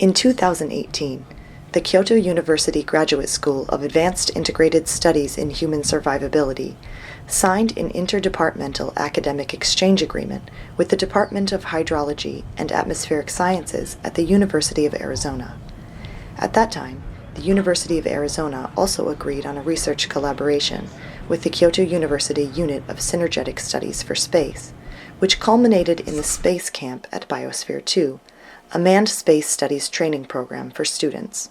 In 2018, the Kyoto University Graduate School of Advanced Integrated Studies in Human Survivability signed an interdepartmental academic exchange agreement with the Department of Hydrology and Atmospheric Sciences at the University of Arizona. At that time, the University of Arizona also agreed on a research collaboration with the Kyoto University Unit of Synergetic Studies for Space, which culminated in the Space Camp at Biosphere 2, a manned space studies training program for students.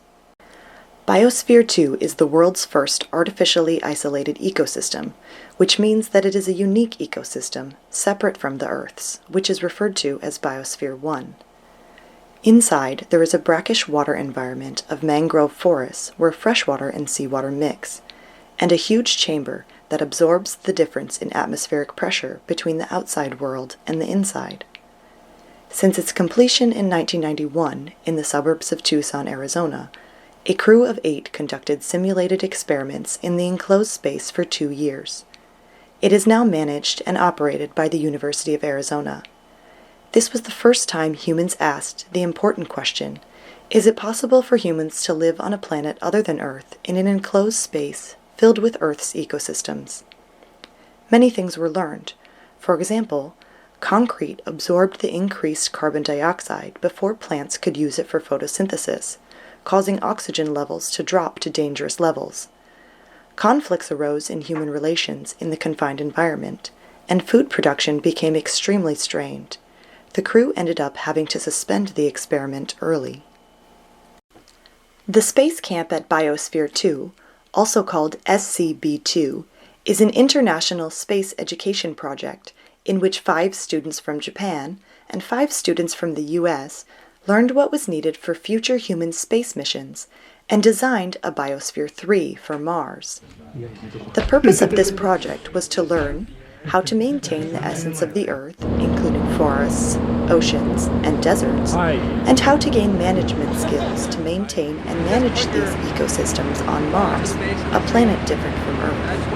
Biosphere 2 is the world's first artificially isolated ecosystem, which means that it is a unique ecosystem separate from the Earth's, which is referred to as Biosphere 1. Inside, there is a brackish water environment of mangrove forests where freshwater and seawater mix, and a huge chamber that absorbs the difference in atmospheric pressure between the outside world and the inside. Since its completion in 1991 in the suburbs of Tucson, Arizona, a crew of 8 conducted simulated experiments in the enclosed space for 2 years. It is now managed and operated by the University of Arizona. This was the first time humans asked the important question, is it possible for humans to live on a planet other than Earth in an enclosed space filled with Earth's ecosystems? Many things were learned. For example, concrete absorbed the increased carbon dioxide before plants could use it for photosynthesis, causing oxygen levels to drop to dangerous levels. Conflicts arose in human relations in the confined environment, and food production became extremely strained. The crew ended up having to suspend the experiment early. The Space Camp at Biosphere 2, also called SCB2, is an international space education project in which 5 students from Japan and 5 students from the US learned what was needed for future human space missions and designed a Biosphere 3 for Mars. The purpose of this project was to learn how to maintain the essence of the Earth, including forests, oceans, and deserts, and how to gain management skills to maintain and manage these ecosystems on Mars, a planet different from Earth.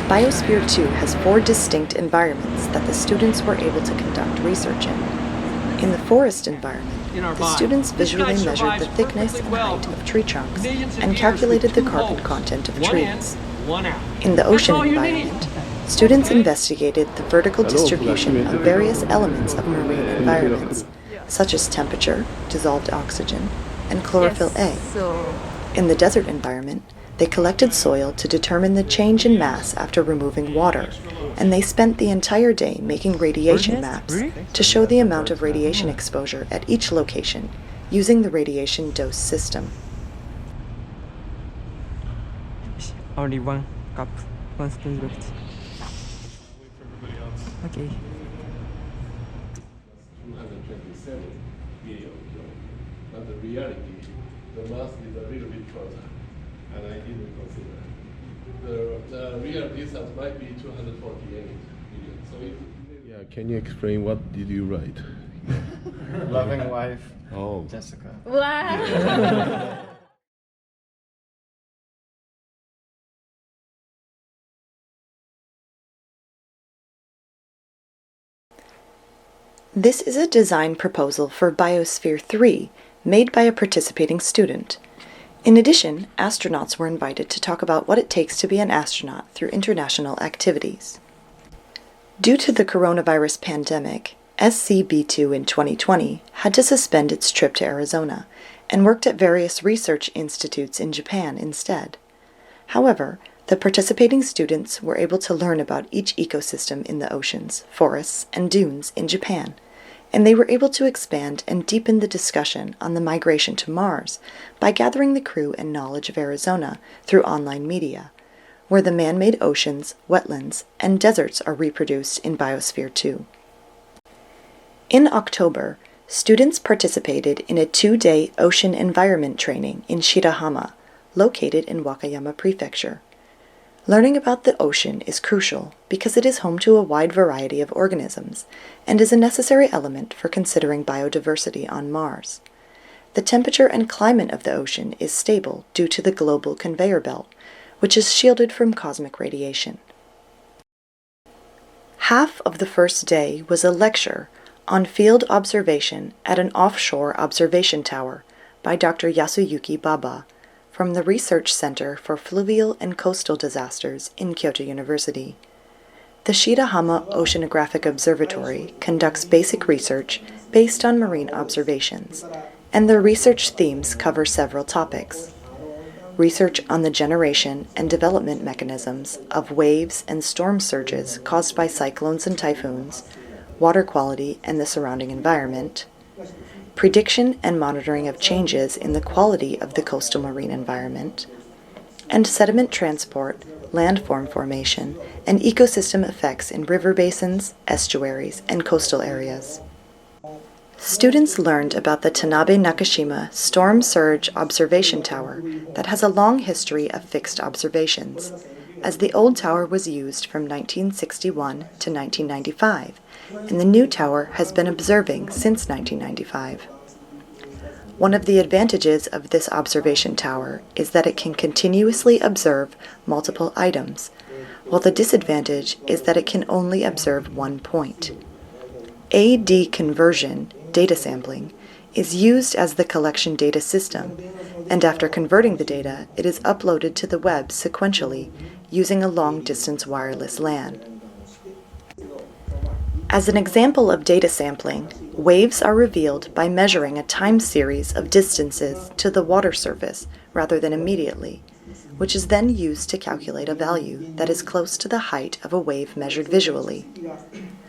Biosphere 2 has 4 distinct environments that the students were able to conduct research in. In the forest environment, the students visually measured the thickness and height of tree trunks and calculated the carbon content of trees. In the ocean environment, students investigated the vertical distribution of various elements of marine environments, such as temperature, dissolved oxygen, and chlorophyll A. In the desert environment, they collected soil to determine the change in mass after removing water, and they spent the entire day making radiation maps to show the amount of radiation exposure at each location, using the radiation dose system. Only 1 cup, 1 spoon left. Okay. 227 million, but the reality, the mass is a little bit further, and I didn't consider. The real distance might be 248 million. So yeah, can you explain what did you write? Loving wife, Oh, Jessica. Wow. This is a design proposal for Biosphere 3 made by a participating student. In addition, astronauts were invited to talk about what it takes to be an astronaut through international activities. Due to the coronavirus pandemic, SCB2 in 2020 had to suspend its trip to Arizona and worked at various research institutes in Japan instead. However, the participating students were able to learn about each ecosystem in the oceans, forests, and dunes in Japan, and they were able to expand and deepen the discussion on the migration to Mars by gathering the crew and knowledge of Arizona through online media, where the man-made oceans, wetlands, and deserts are reproduced in Biosphere 2. In October, students participated in a 2-day ocean environment training in Shirahama, located in Wakayama Prefecture. Learning about the ocean is crucial because it is home to a wide variety of organisms and is a necessary element for considering biodiversity on Mars. The temperature and climate of the ocean is stable due to the global conveyor belt, which is shielded from cosmic radiation. Half of the first day was a lecture on field observation at an offshore observation tower by Dr. Yasuyuki Baba from the Research Center for Fluvial and Coastal Disasters in Kyoto University. The Shirahama Oceanographic Observatory conducts basic research based on marine observations, and their research themes cover several topics: research on the generation and development mechanisms of waves and storm surges caused by cyclones and typhoons, water quality and the surrounding environment, prediction and monitoring of changes in the quality of the coastal marine environment, and sediment transport, landform formation, and ecosystem effects in river basins, estuaries, and coastal areas. Students learned about the Tanabe Nakashima Storm Surge Observation Tower that has a long history of fixed observations, as the old tower was used from 1961 to 1995, and the new tower has been observing since 1995. One of the advantages of this observation tower is that it can continuously observe multiple items, while the disadvantage is that it can only observe one point. AD conversion, data sampling, is used as the collection data system, and after converting the data, it is uploaded to the web sequentially using a long-distance wireless LAN. As an example of data sampling, waves are revealed by measuring a time series of distances to the water surface rather than immediately, which is then used to calculate a value that is close to the height of a wave measured visually.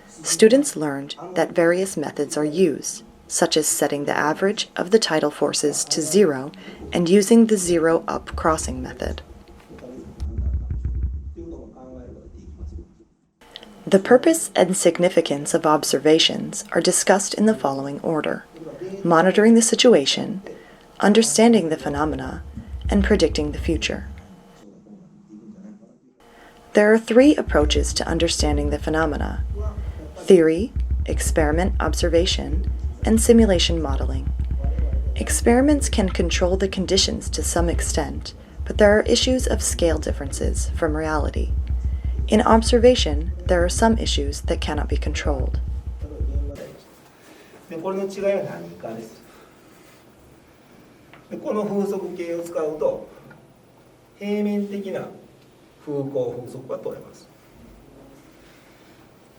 Students learned that various methods are used, such as setting the average of the tidal forces to 0 and using the zero-up crossing method. The purpose and significance of observations are discussed in the following order: monitoring the situation, understanding the phenomena, and predicting the future. There are three approaches to understanding the phenomena: theory, experiment observation, and simulation modeling. Experiments can control the conditions to some extent, but there are issues of scale differences from reality. In observation, there are some issues that cannot be controlled. でこれの違いは何かです。でこの風速計を使うと平面的な風向風速が取れます。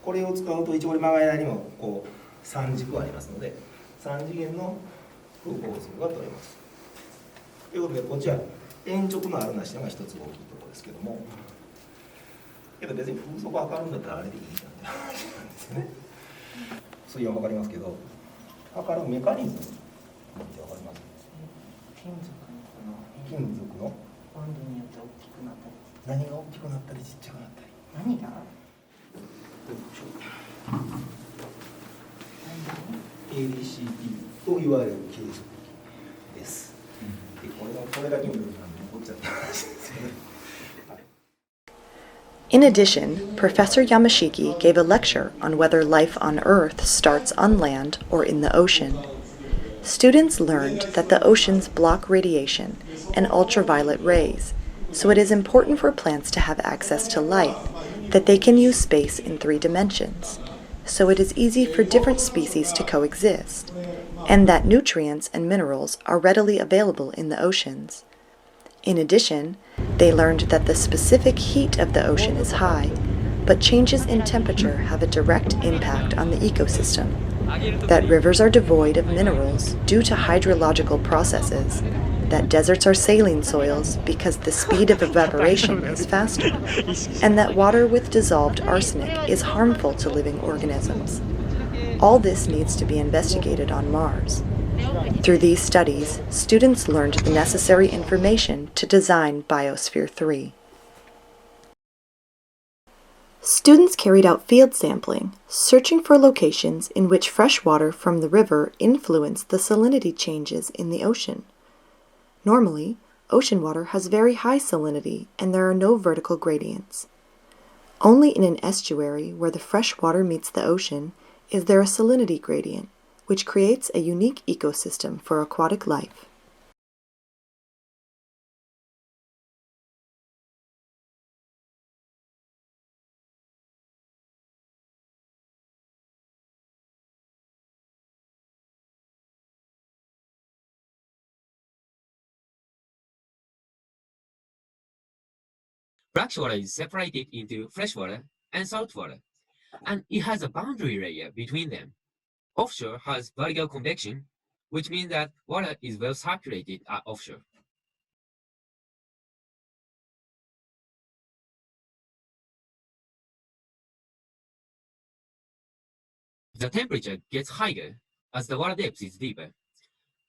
これを使うと一応曲がりなりにもこう3軸ありますので3次元の風向風速が取れます。ということでこっちは鉛直のあるなしのが一つ大きいところですけども、けど別に風速測るんだったらあれでいいじゃんって話なんですよね。水温わかりますけど測るメカニズムってわかります？金属の温度によって大きくなったり、何が大きくなったりちっちゃくなったり、何が？ADCT と言われる計測器です。でこれだけ見ると残っちゃった話ですよね。In addition, Professor Yamashiki gave a lecture on whether life on Earth starts on land or in the ocean. Students learned that the oceans block radiation and ultraviolet rays, so it is important for plants to have access to light, that they can use space in 3 dimensions, so it is easy for different species to coexist, and that nutrients and minerals are readily available in the oceans. In addition, they learned that the specific heat of the ocean is high, but changes in temperature have a direct impact on the ecosystem, that rivers are devoid of minerals due to hydrological processes, that deserts are saline soils because the speed of evaporation is faster, and that water with dissolved arsenic is harmful to living organisms. All this needs to be investigated on Mars. Through these studies, students learned the necessary information to design Biosphere 3. Students carried out field sampling, searching for locations in which fresh water from the river influenced the salinity changes in the ocean. Normally, ocean water has very high salinity and there are no vertical gradients. Only in an estuary where the fresh water meets the ocean is there a salinity gradient, which creates a unique ecosystem for aquatic life. Brackish is separated into freshwater and saltwater, and it has a boundary layer between them. Offshore has vertical convection, which means that water is well circulated at offshore. The temperature gets higher as the water depth is deeper.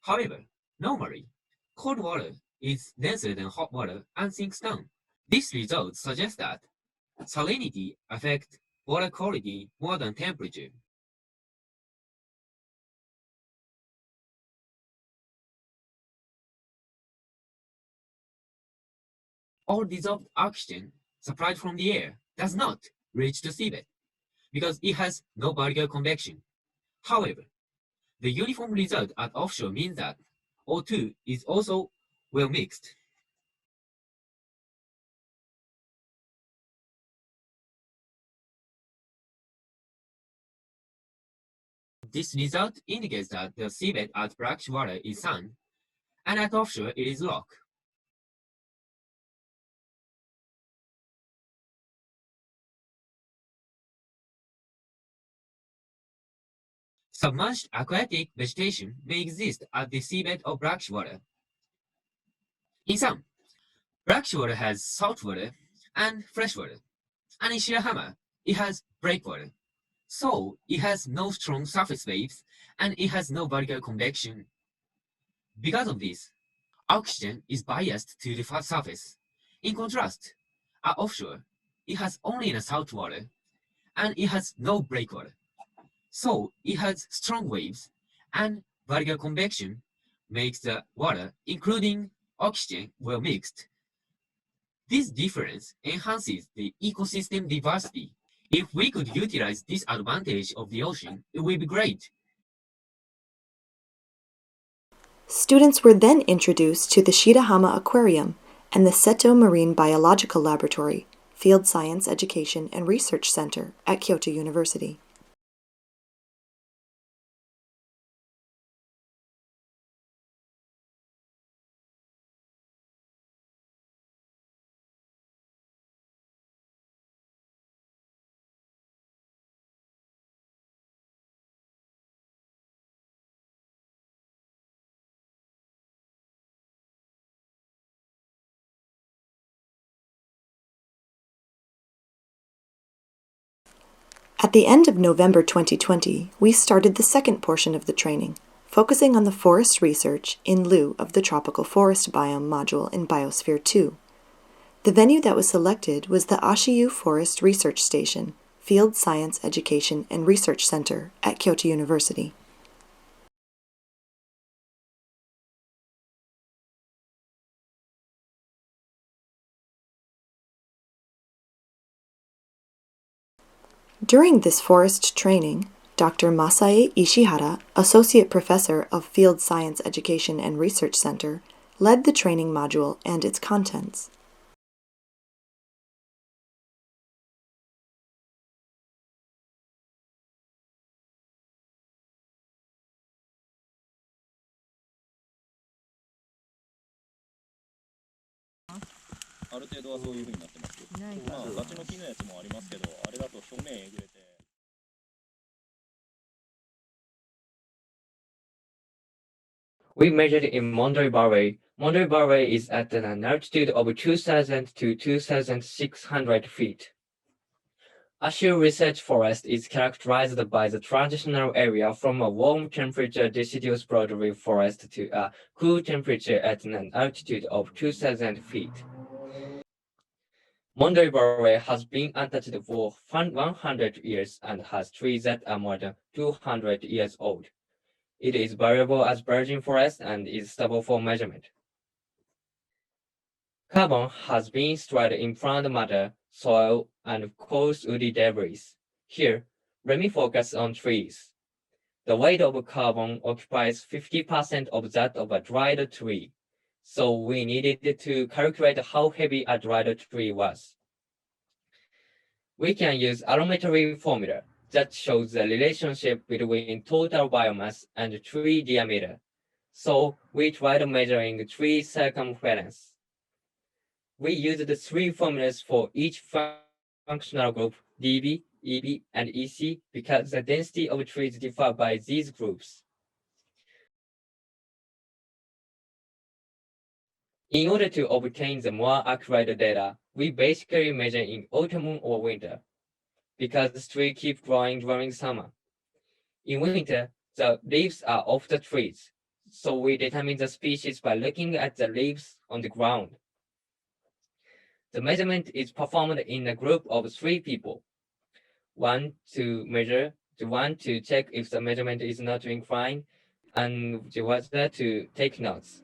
However, normally, cold water is denser than hot water and sinks down. This result suggests that salinity affects water quality more than temperature. All dissolved oxygen supplied from the air does not reach the seabed because it has no vertical convection. However, the uniform result at offshore means that O2 is also well mixed. This result indicates that the seabed at brackish water is sand, and at offshore it is rock. Submerged aquatic vegetation may exist at the seabed of brackish water. In sum, brackish water has saltwater and freshwater, and in Shirahama it has breakwater. So it has no strong surface waves and it has no vertical convection. Because of this, oxygen is biased to the surface. In contrast, at offshore, it has only the saltwater and it has no breakwater. So it has strong waves and vertical convection makes the water, including oxygen, well mixed. This difference enhances the ecosystem diversity. If we could utilize this advantage of the ocean, it would be great. Students were then introduced to the Shirahama Aquarium and the Seto Marine Biological Laboratory, Field Science Education and Research Center at Kyoto University. At the end of November 2020, we started the second portion of the training, focusing on the forest research in lieu of the tropical forest biome module in Biosphere 2. The venue that was selected was the Ashiyu Forest Research Station, Field Science Education and Research Center at Kyoto University. During this forest training, Dr. Masae Ishihara, Associate Professor of Field Science Education and Research Center, led the training module and its contents. We measured in Mondoi Valley. Mondoi Valley is at an altitude of 2,000 to 2,600 feet. Ashiyu Research Forest is characterized by the transitional area from a warm temperature deciduous broadleaf forest to a cool temperature at an altitude of 2,000 feet. Mondoi Valley has been untouched for 100 years and has trees that are more than 200 years old. It is valuable as virgin forest and is stable for measurement. Carbon has been stored in plant matter, soil, and coarse woody debris. Here, let me focus on trees. The weight of carbon occupies 50% of that of a dried tree, so we needed to calculate how heavy a dried tree was. We can use allometry formula that shows the relationship between total biomass and tree diameter. So we tried measuring tree circumference. we used the three formulas for each functional group, dB, EB, and EC, because the density of trees differ by these groups. In order to obtain the more accurate data, we basically measure in autumn or winter, because the trees keep growing during summer. In winter, the leaves are off the trees, so we determine the species by looking at the leaves on the ground. The measurement is performed in a group of 3 people. One to measure, the one to check if the measurement is not doing fine, and the other to take notes.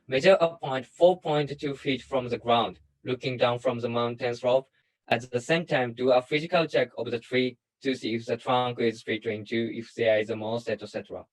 Measure a point 4.2 feet from the ground, looking down from the mountain slope. At the same time, do a physical check of the tree to see if the trunk is split into, if there is a moss, etc.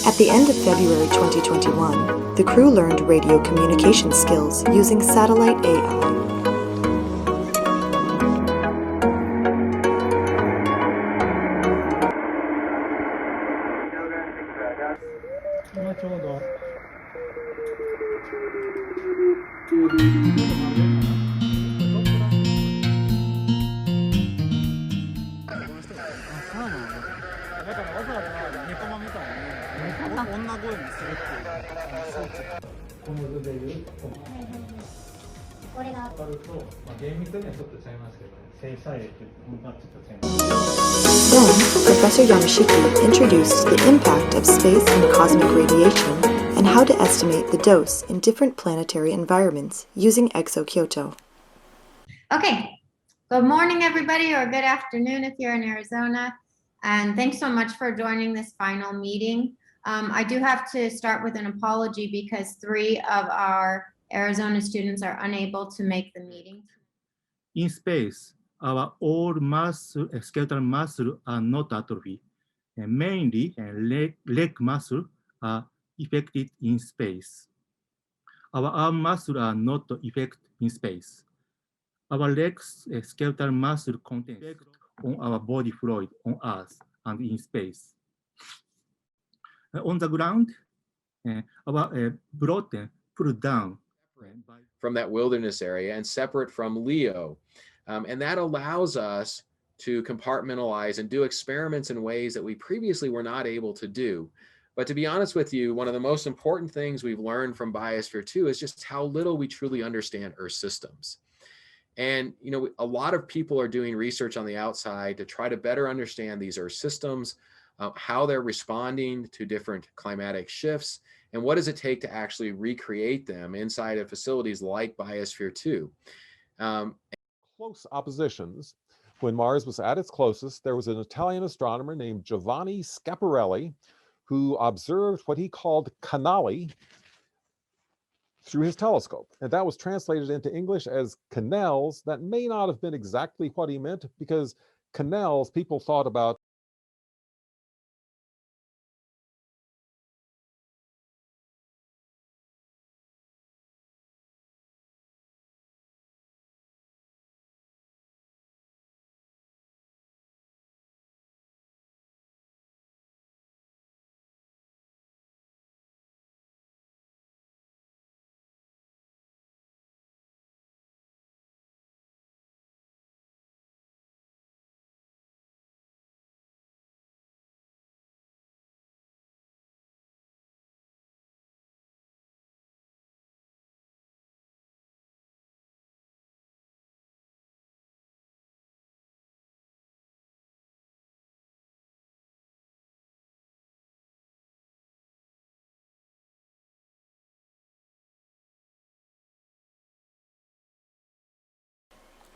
At the end of February 2021, the crew learned radio communication skills using satellite AI. Then, Professor Yamashiki introduced the impact of space and cosmic radiation and how to estimate the dose in different planetary environments using ExoKyoto. Okay, good morning everybody, or good afternoon if you're in Arizona, and thanks so much for joining this final meeting. I do have to start with an apology because 3 of our Arizona students are unable to make the meeting. In space, our all muscle, skeletal muscle are not atrophy. Mainly, leg muscle are affected in space. Our arm muscle are not affected in space. Our legs, skeletal muscle contains on our body fluid on Earth and in space. On the ground, our protein pull down from that wilderness area and separate from Leo. And that allows us to compartmentalize and do experiments in ways that we previously were not able to do. But to be honest with you, one of the most important things we've learned from Biosphere 2 is just how little we truly understand Earth systems. And you know, a lot of people are doing research on the outside to try to better understand these Earth systems. how they're responding to different climatic shifts, and what does it take to actually recreate them inside of facilities like Biosphere 2. Close oppositions. When Mars was at its closest, there was an Italian astronomer named Giovanni Schiaparelli who observed what he called canali through his telescope. And that was translated into English as canals. That may not have been exactly what he meant, because canals, people thought about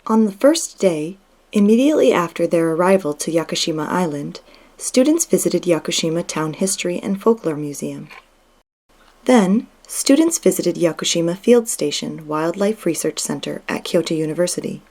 On the first day, immediately after their arrival to Yakushima Island, students visited Yakushima Town History and Folklore Museum. Then, students visited Yakushima Field Station Wildlife Research Center at Kyoto University.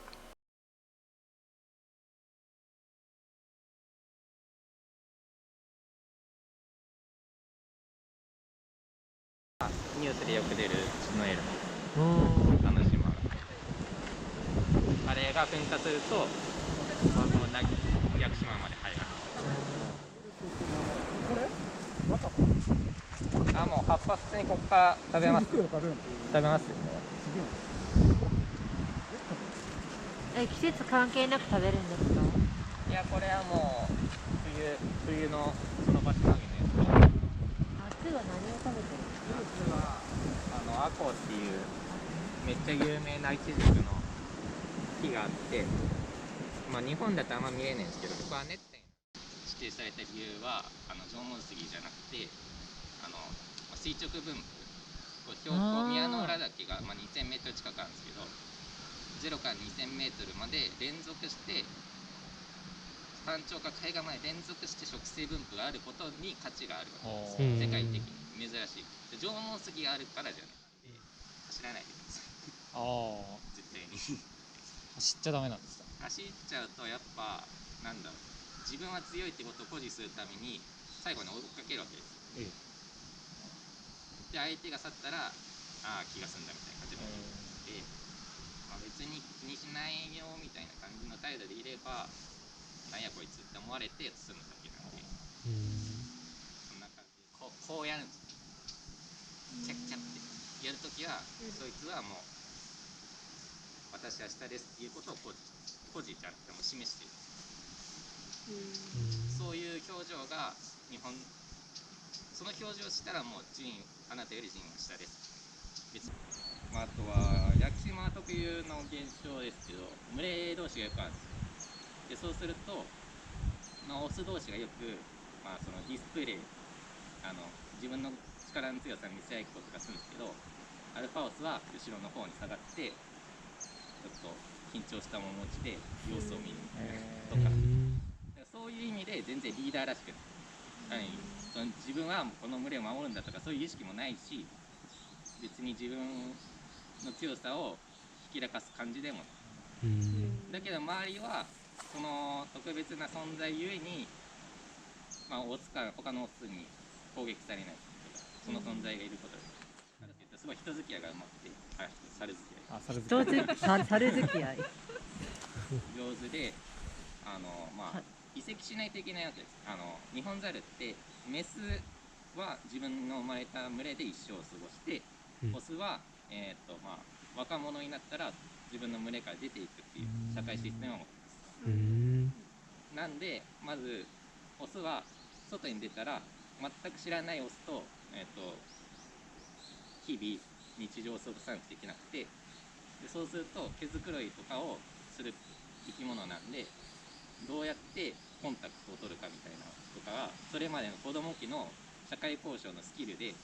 コンタクトを取るかみたいなとかがそれまでの子ども期の社会交渉のスキルで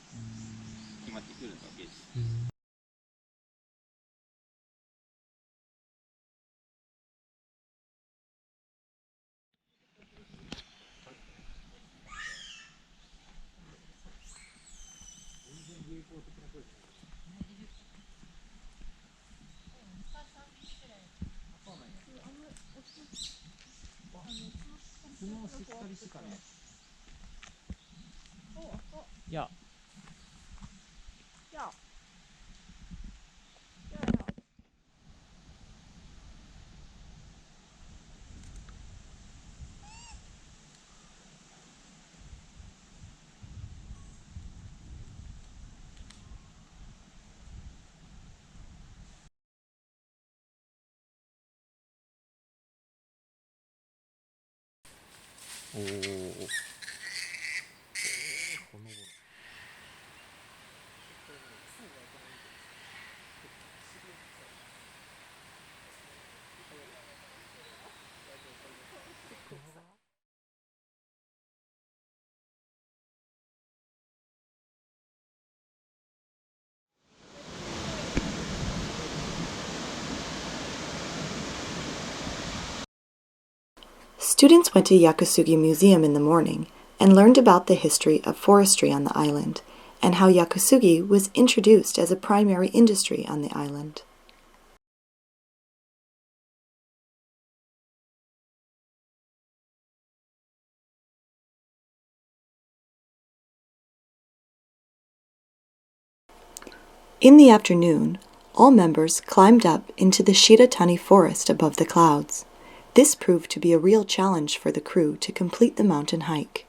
決まってくるわけです。Ja. Ja. Oh. students went to Yakusugi Museum in the morning and learned about the history of forestry on the island and how Yakusugi was introduced as a primary industry on the island. In the afternoon, all members climbed up into the Shiratani forest above the clouds. This proved to be a real challenge for the crew to complete the mountain hike.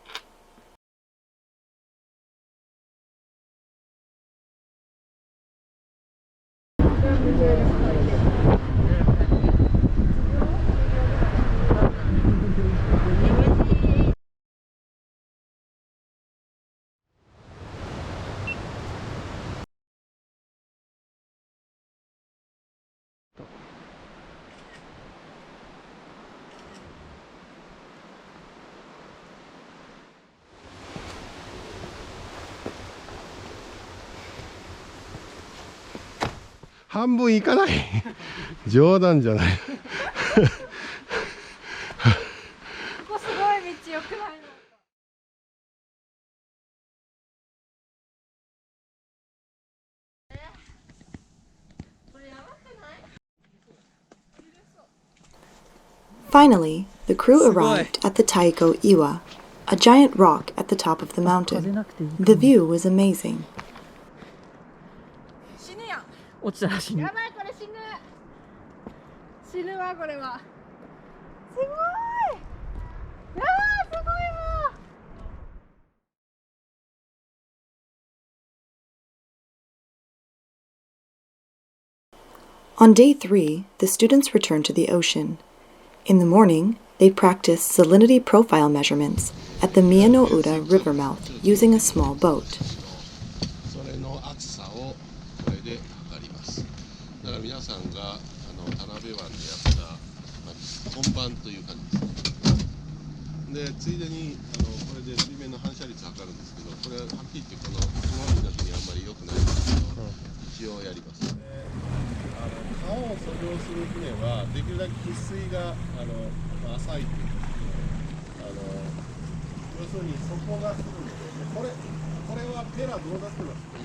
半分いかない冗談じゃない。ここすごい道良くないの。これやばくない？ Finally, the crew arrived at the Taiko Iwa, a giant rock at the top of the mountain. The view was amazing. 死ぬやん。落ちたら死ぬ。やばいこれ死ぬ。死ぬわこれは。すごい。いやーすごいわ。On day 3, the students returned to the ocean. In the morning, they practiced salinity profile measurements at the Miyano-Ura river mouth using a small boat. それの厚さをこれで測ります。だから皆さんが田辺湾でやった本番という感じです。でついでにこれで水面の反射率測るんですけど、これははっきり言ってこのつまみの時にあんまり良くないんですけど、一応やります。川を遡上する船はできるだけ喫水が浅いという要するに底がするので、これはペラどうなってますか？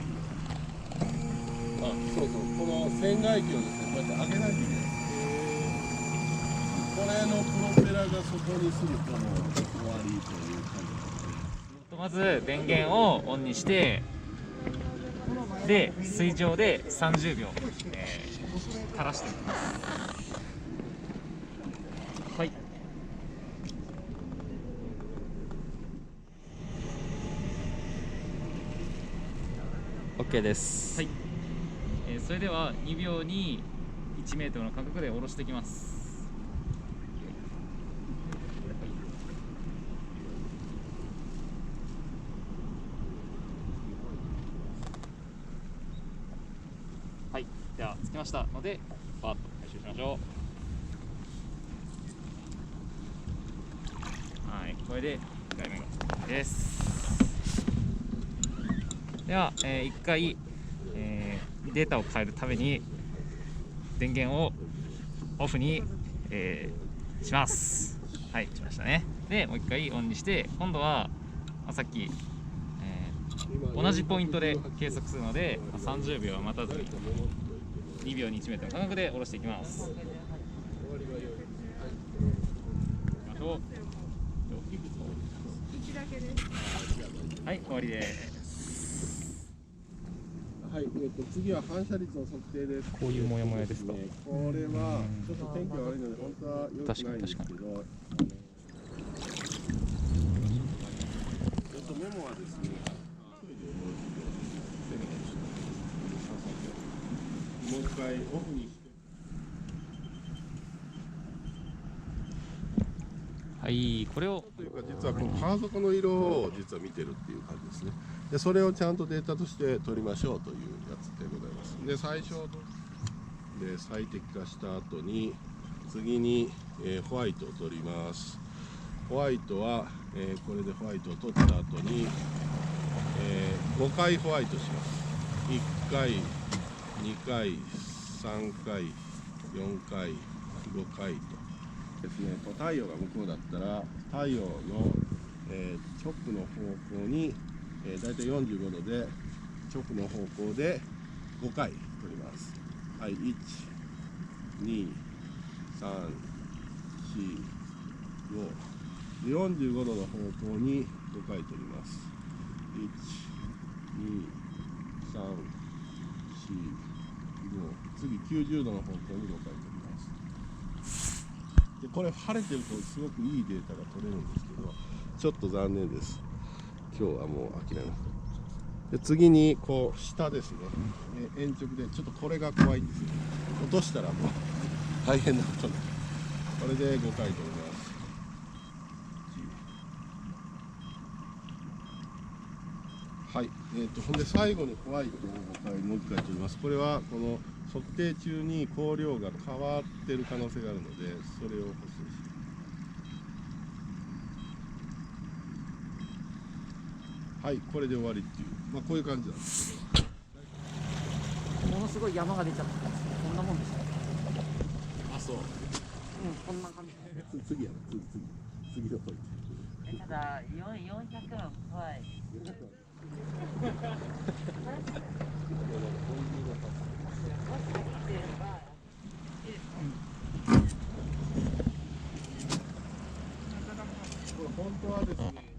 そうそう、この船外機をですね、こうやって上げないといけない。これのプロペラが底にするともう終わりという感じ。まず電源をオンにして、で水上で30秒、垂らしていきます。はい。OK です。はい。それでは2秒に1メートルの間隔で下ろしていきます。はい。では着きましたので、パーッと回収しましょう。はい、これで1回目がです。では、1回、データを変えるために電源をオフに、します。はい、しましたね。で、もう1回オンにして、今度は、さっき、同じポイントで計測するので、30秒は待たずに2秒に1メートルの間隔で下ろしていきます。はい、終わりです。はい、次は反射率の測定です。こういうモヤモヤですか。これはちょっと天気が悪いので本当は良くないんですけど、メモはですね、もう一回オフにして。はい、これをというか実はこの川底の色を実は見てるっていう感じですね。でそれをちゃんとデータとして取りましょうというやつでございます。で最初で最適化した後に次に、ホワイトを取ります。ホワイトは、これでホワイトを取った後に、5回ホワイトします。1回、2回、3回、4回、5回とですね。太陽が向こうだったら太陽の、直の方向に、だいたい45度で直の方向で5回取ります。はい、1、2、3、4、5。45度の方向に5回取ります。1、2、3、4、5。次90度の方向に5回取ります。でこれ晴れてるとすごくいいデータが取れるんですけど、ちょっと残念です。今日はもう諦めます。で次にこう下ですね、鉛直でちょっとこれが怖いんですよ。落としたらもう大変なことになる。これで5回取ります。はい、ほんで最後にホワイトをもう1回取ります。これはこの測定中に光量が変わってる可能性があるので、それを補正します。はい、これで終わりっていう、こういう感じなんですけど。ものすごい山が出ちゃったんですけど、こんなもんでした。あ、そう。こんな感じ。次やな、次のポイント。ただ、400は怖い。本当はですね。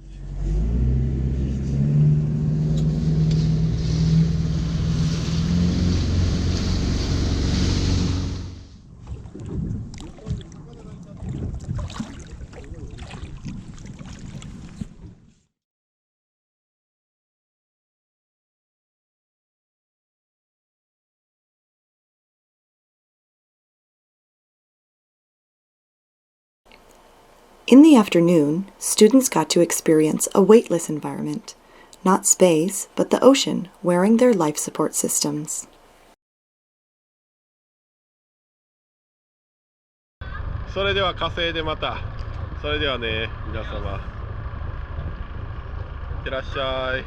In the afternoon, students got to experience a weightless environment, not space, but the ocean, wearing their life support systems. それでは火星でまた。それではね、皆様。いってらっしゃい。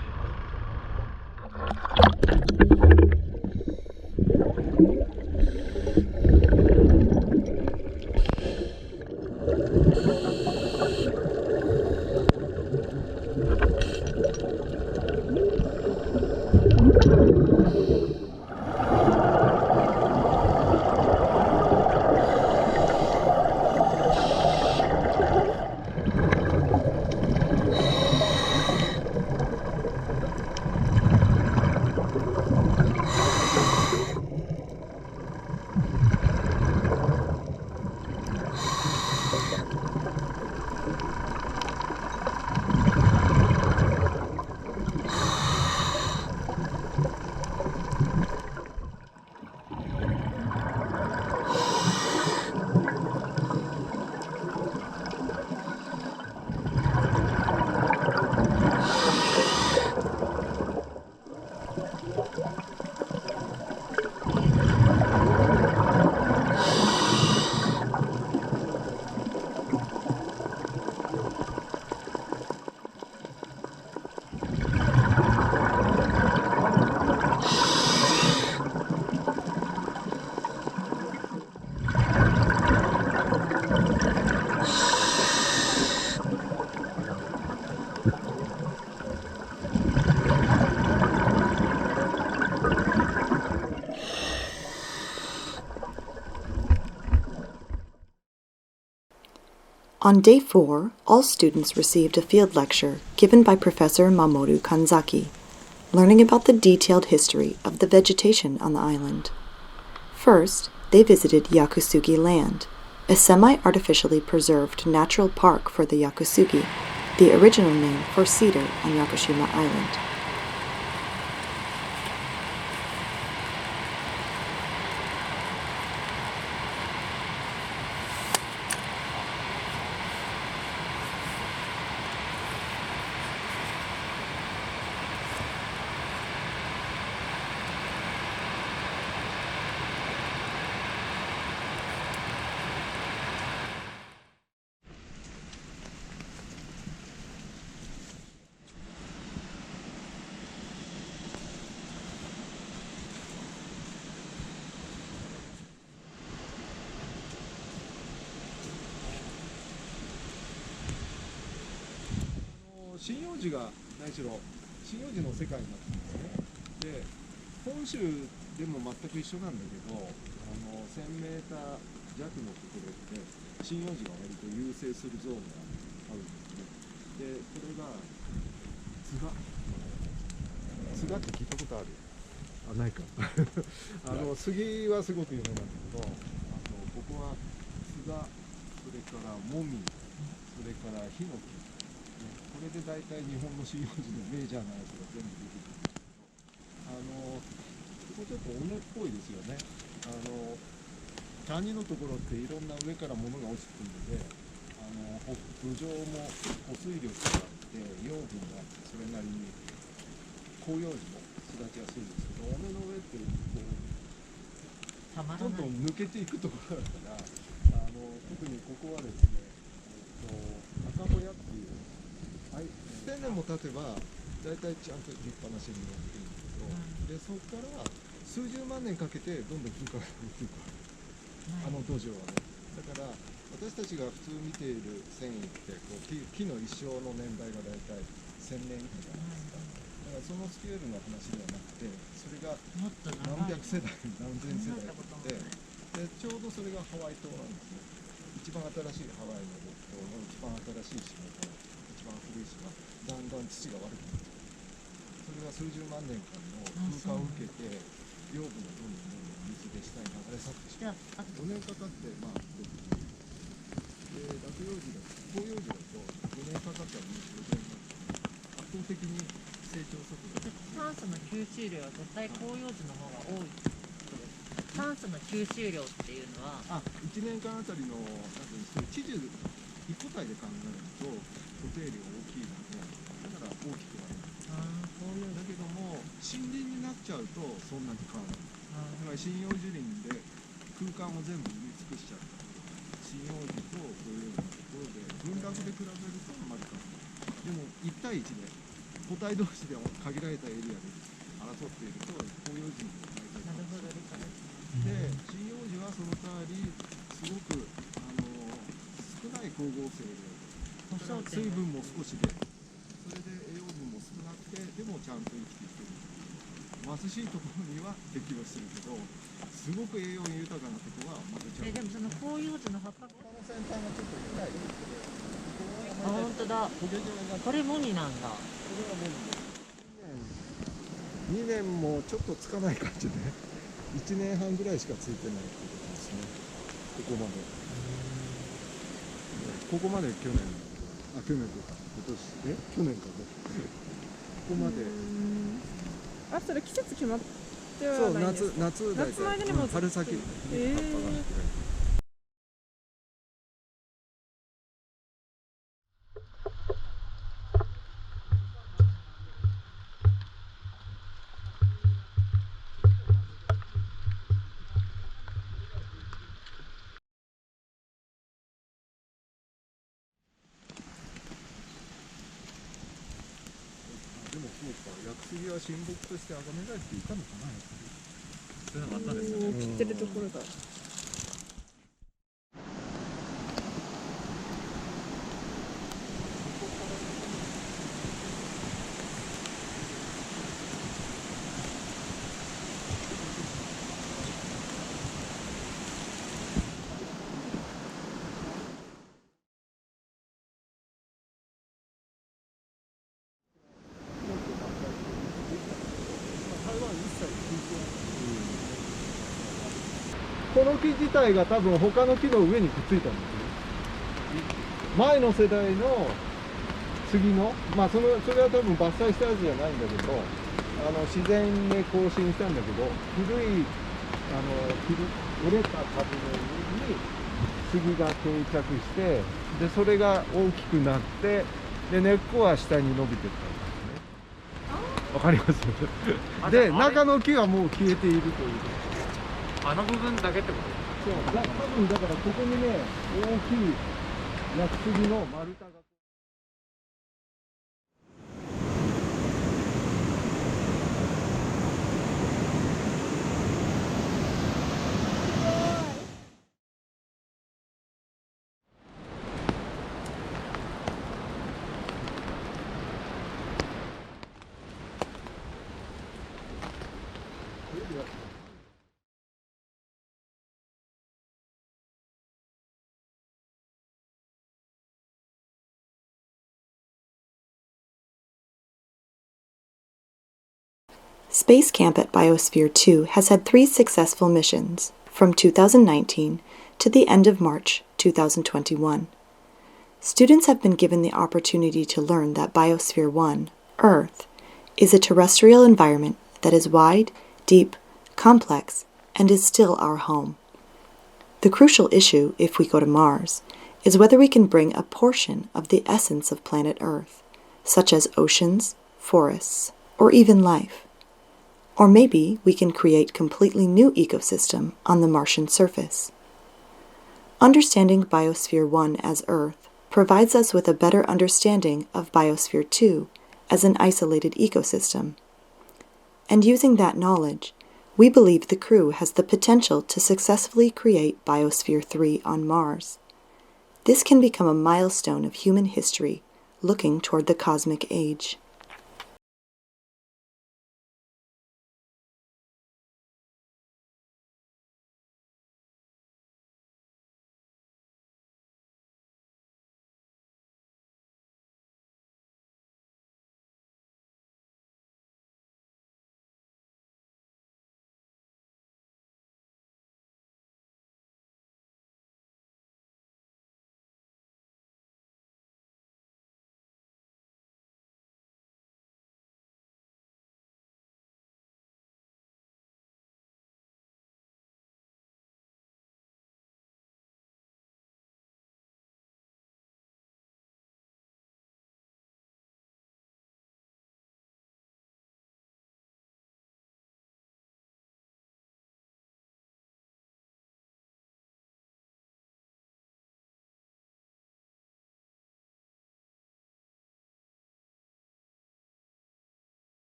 On day 4, all students received a field lecture given by Professor Mamoru Kanzaki, learning about the detailed history of the vegetation on the island. First, they visited Yakusugi Land, a semi-artificially preserved natural park for the Yakusugi, the original name for cedar on Yakushima Island.針葉樹が何しろ針葉樹の世界になってますね。で、本州でも全く一緒なんだけど、1000メーター弱のところで針葉樹が割と優生するゾーンがあるんですね。で、これがツガって聞いたことある？あ、ないか。杉はすごく有名なんだけど、ここはツガ、それからモミ、それからヒノキ。これで大体日本の針葉樹のメジャーなやつが全部出てくるんですけど、ここちょっと尾根っぽいですよね。谷のところっていろんな上から物が落ちてくるので、土壌も保水力があって養分があってそれなりに広葉樹も育ちやすいんですけど、尾根の上ってこうどんどん抜けていくところだから、特にここはですね、赤ホヤっていう1000年も経てば大体ちゃんと立派なシミになってるんですけど、でそこから数十万年かけてどんどん風化がしていく、土壌はね。だから私たちが普通見ている繊維ってこう木の一生の年代が大体1000年以下じゃないですか。だからそのスケールの話ではなくて、それが何百世代何千世代かけて、でちょうどそれがハワイ島なんですね。一番新しいハワイの列島の一番新しい島から一番古い島、だんだん土が悪くなってくる。それは数十万年間の風化を受けて養分がどんどん水で下に流れ去ってしまう。5年かかってで落葉樹だと広葉樹だと5年かかったらもう50年になって圧倒的に成長速度が。酸素の吸収量は絶対広葉樹の方が多いってことです。酸素の吸収量っていうのは1年間あたりのなんていうんですか、地樹一個体で考えると固定量大きいので、だから大きくなる。だけども森林になっちゃうとそんなに変わらない。だから針葉樹林で空間を全部埋め尽くしちゃった針葉樹とこういうようなところで分落で比べるとまず変わらない。でも1対1で個体同士で限られたエリアで争っていると広葉樹に大体変わる。で針葉樹はその代わりすごく少ない光合成量で、水分も少しで、それで栄養分も少なくてでもちゃんと生きていける。貧しいところには適応するけど、すごく栄養豊かなところは負けちゃう。でもその広葉樹の葉っぱこの先端がちょっと痛いですけど、本当だ。これモミなんだ。これはモミです。2年もちょっとつかない感じで、1年半ぐらいしかついてないっていうことですね。ここまで。ここまで去年とか今年去年かね。ここまで。それ季節決まってはそう、ないんですか？夏大夏の間にも春先に葉っぱが開く。でもそうか、屋久杉は神木として崇められていたのかな、やっぱり。そういうのがあったんですよね。切ってるところが。この木自体が多分他の木の上にくっついたんですね。前の世代の杉の、まあそれは多分伐採したやつじゃないんだけど、自然に更新したんだけど、古い折れた株の上に杉が定着して、でそれが大きくなって、で根っこは下に伸びていったんですね。わかりますで、中の木はもう消えているという。あの部分だけってこそう、多分だからここにね、大きい屋久杉の丸太が。Space Camp at Biosphere 2 has had 3 successful missions from 2019 to the end of March 2021. Students have been given the opportunity to learn that Biosphere 1, Earth, is a terrestrial environment that is wide, deep, complex, and is still our home. The crucial issue, if we go to Mars, is whether we can bring a portion of the essence of planet Earth, such as oceans, forests, or even life. Or maybe we can create completely new ecosystem on the Martian surface. Understanding Biosphere 1 as Earth provides us with a better understanding of Biosphere 2 as an isolated ecosystem. And using that knowledge, we believe the crew has the potential to successfully create Biosphere 3 on Mars. This can become a milestone of human history, looking toward the cosmic age.